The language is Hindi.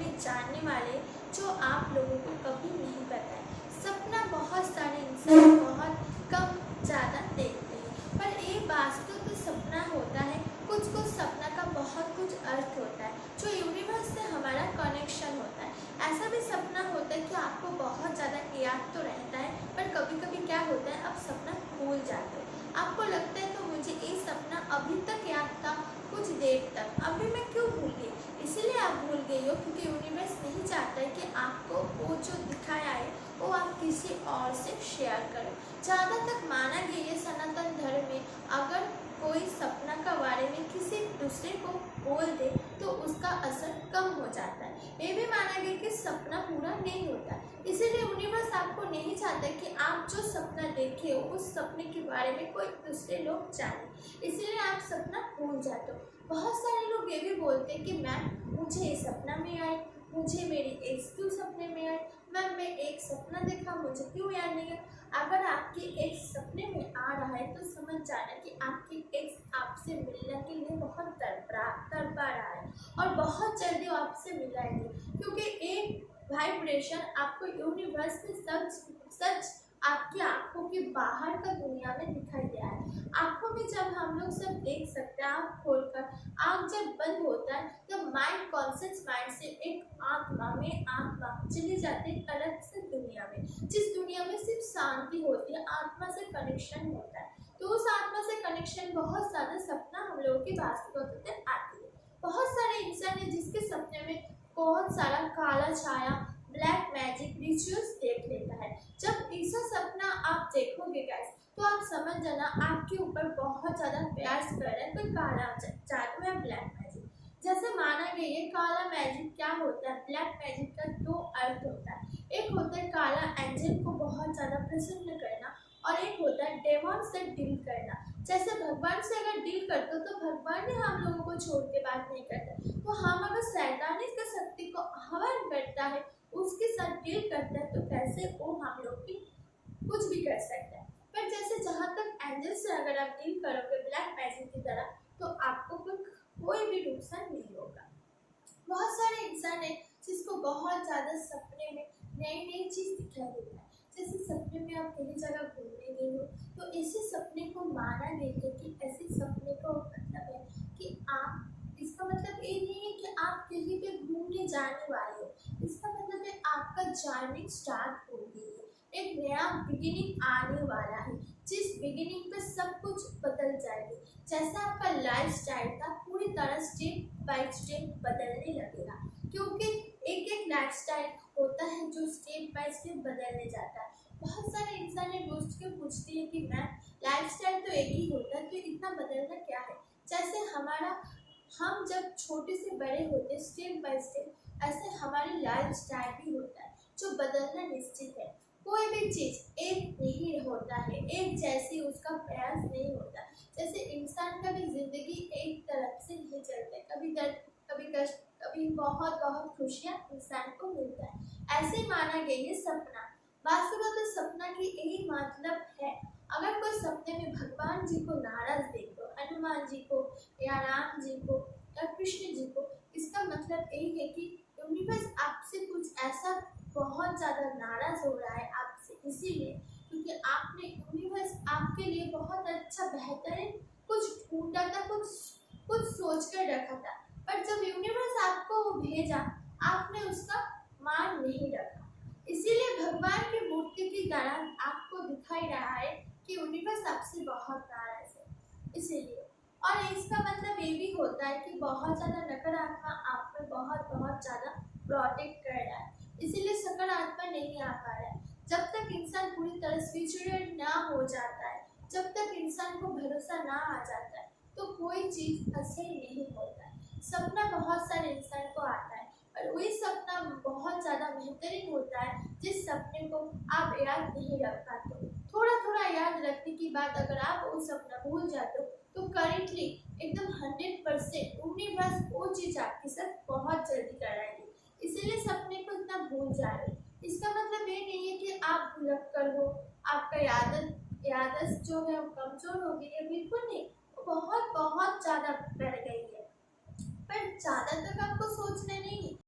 में जानने वाले जो आप लोगों को कभी नहीं पता है। सपना बहुत सारे इंसान बहुत कम ज़्यादा देखते हैं, पर ये वास्तव तो सपना होता है। कुछ कुछ सपना का बहुत कुछ अर्थ होता है, जो यूनिवर्स से हमारा कनेक्शन होता है। ऐसा भी सपना होता है कि आपको बहुत ज़्यादा याद तो रहता है, पर कभी कभी क्या होता है आप सपना भूल जाते हो। आपको लगता है तो मुझे ये सपना अभी तक याद था, कुछ देर तक, अभी मैं क्यों भूल गई। इसीलिए आप भूल गई हो क्योंकि यूनिवर्स नहीं चाहता है कि आपको वो जो दिखाया है वो आप किसी और से शेयर करो। ज़्यादा तक माना गया है सनातन धर्म में, अगर कोई सपना का बारे में किसी दूसरे को बोल दे तो उसका असर कम हो जाता है। ये भी माना गया कि सपना पूरा नहीं होता, इसीलिए यूनिवर्स आपको नहीं चाहता कि आप जो सपना देखे हो उस सपने के बारे में कोई दूसरे लोग जाने, इसीलिए आप सपना भूल जाते हो। बहुत सारे लोग ये भी बोलते हैं कि मैम मुझे सपना में आए, मुझे मेरी एक्स क्यों सपने में आए, मैम मैं एक सपना देखा मुझे क्यों याद नहीं है। अगर आपकी एक्स सपने में आ रहा है तो समझ जाना कि आपकी एक्स आपसे मिलने के लिए बहुत तड़पा रहा है और बहुत जल्दी वो आपसे मिलाएंगे, क्योंकि एक वाइब्रेशन आपको यूनिवर्स से सच आपकी आंखों के बाहर का दुनिया में दिखाई दे रहा है। आंखों में जब हम लोग सब देख सकते हैं, आँख खोलकर आँख जब बंद होता है तो माइंड कॉन्शियस माइंड से एक आत्मा चली जाती है अलग से दुनिया में, जिस दुनिया में सिर्फ शांति होती है, आत्मा से कनेक्शन होता है। तो उस आत्मा से कनेक्शन बहुत ज़्यादा सपना हम लोगों की वास्तविकता में आती है। बहुत सारे इंसान है जिसके सपने में बहुत सारा काला छाया ब्लैक मैजिक रिचुअल्स देख लेता है। जब ऐसा सपना आप देखोगे गाइस तो आप समझ जाना आपके ऊपर बहुत ज़्यादा प्रयास कर रहा है कोई काला जादू या ब्लैक मैजिक। जैसे माना गया है काला मैजिक क्या होता है, ब्लैक मैजिक का दो अर्थ होता है। एक होता है काला एंजल को बहुत ज़्यादा प्रसन्न करना और एक होता है डेमन से डील करना। जैसे भगवान से अगर डील करते हो तो भगवान ही हम लोगों को छोड़ के बात नहीं करते, तो हम अगर शैतानी की शक्ति को हवन करता है उसके साथ डील करता है तो कैसे वो हम लोग की कुछ भी कर सकता है। पर जैसे जहाँ तक एंजल से अगर आप डील करोगे ब्लैक मैजिक की तरह तो आपको कोई भी नुकसान नहीं होगा। बहुत सारे इंसान है जिसको बहुत ज़्यादा सपने में नई नई चीज़ दिखाई देता है। जैसे सपने में आप कहीं जगह घूमने गए हो तो ऐसे सपने को माना गया है कि ऐसे सपने को मतलब है कि आप, इसका मतलब ये नहीं है कि आप कहीं पे घूमने जाने वाले हो, इसका मतलब है आपका जर्नी स्टार्ट हो गई है, एक नया बिगिनिंग आने वाला है, जिस बिगिनिंग पे सब कुछ बदल जाएगी। जैसा आपका लाइफ स्टाइल था पूरी तरह स्टेप बाय स्टेप बदलने लगेगा, क्योंकि एक एक लाइफ स्टाइल होता है जो स्टेप बाय स्टेप बदलने जाता है। बहुत सारे इंसान है दोस्त के पूछती है कि मैम लाइफ स्टाइल तो एक ही होता है तो इतना बदलना क्या है। जैसे हम जब छोटे से बड़े होते स्टेप बाय स्टेप, ऐसे हमारी लाइफ स्टाइल भी होता है जो बदलना निश्चित है। कोई भी चीज़ एक नहीं होता है, एक जैसी उसका प्रयास नहीं होता। जैसे इंसान का भी जिंदगी एक तरफ से नहीं चलता, कभी दर्द कभी कष्ट कभी बहुत बहुत खुशियाँ इंसान को मिलता है। ऐसे माना गया ये सपना, वास्तव में तो सपना की यही मतलब है। अगर कोई सपने में भगवान जी को नाराज देखो, हनुमान जी को या राम जी को या कृष्ण जी को, इसका मतलब यही है कि यूनिवर्स आपसे कुछ ऐसा बहुत ज़्यादा नाराज हो रहा है आपसे, इसीलिए क्योंकि आपने यूनिवर्स आपके लिए बहुत अच्छा बेहतरीन कुछ ढूंढा था, कुछ सोच कर रखा था, पर जब यूनिवर्स आपको वो भेजा आपने उसका मान नहीं रखा। इसीलिए भगवान की मूर्ति की तरह आपको दिखाई रहा है कि यूनिवर्स आपसे बहुत नाराज है। इसीलिए और इसका मतलब ये भी होता है कि बहुत ज़्यादा नकारात्मक आप पर बहुत बहुत ज़्यादा प्रोटेक्ट कर रहा है, इसीलिए सकारात्मक नहीं आ पा रहा है। जब तक इंसान पूरी तरह स्पिरिचुअल ना हो जाता है, जब तक इंसान को भरोसा ना आ जाता है तो कोई चीज़ असली नहीं होता है। सपना बहुत सारे इंसान को आता है और वही सपना बहुत ज़्यादा बेहतरीन होता है जिस सपने को आप याद नहीं रख पाते। थोड़ा थोड़ा याद रखने की बात अगर आप वो सपना भूल जाते हो तो करेंटली एकदम 100% यूनिवर्स वो चीज़ आपके साथ बहुत जल्दी कराएगी, इसीलिए सपने को इतना भूल जा रहे हो। इसका मतलब ये नहीं है कि आप भुलक्कड़ हो, आपका याददाश्त जो है वो कमज़ोर हो गई है, बिल्कुल नहीं, वो बहुत बहुत ज़्यादा बढ़ गई है। पर ज़्यादातर का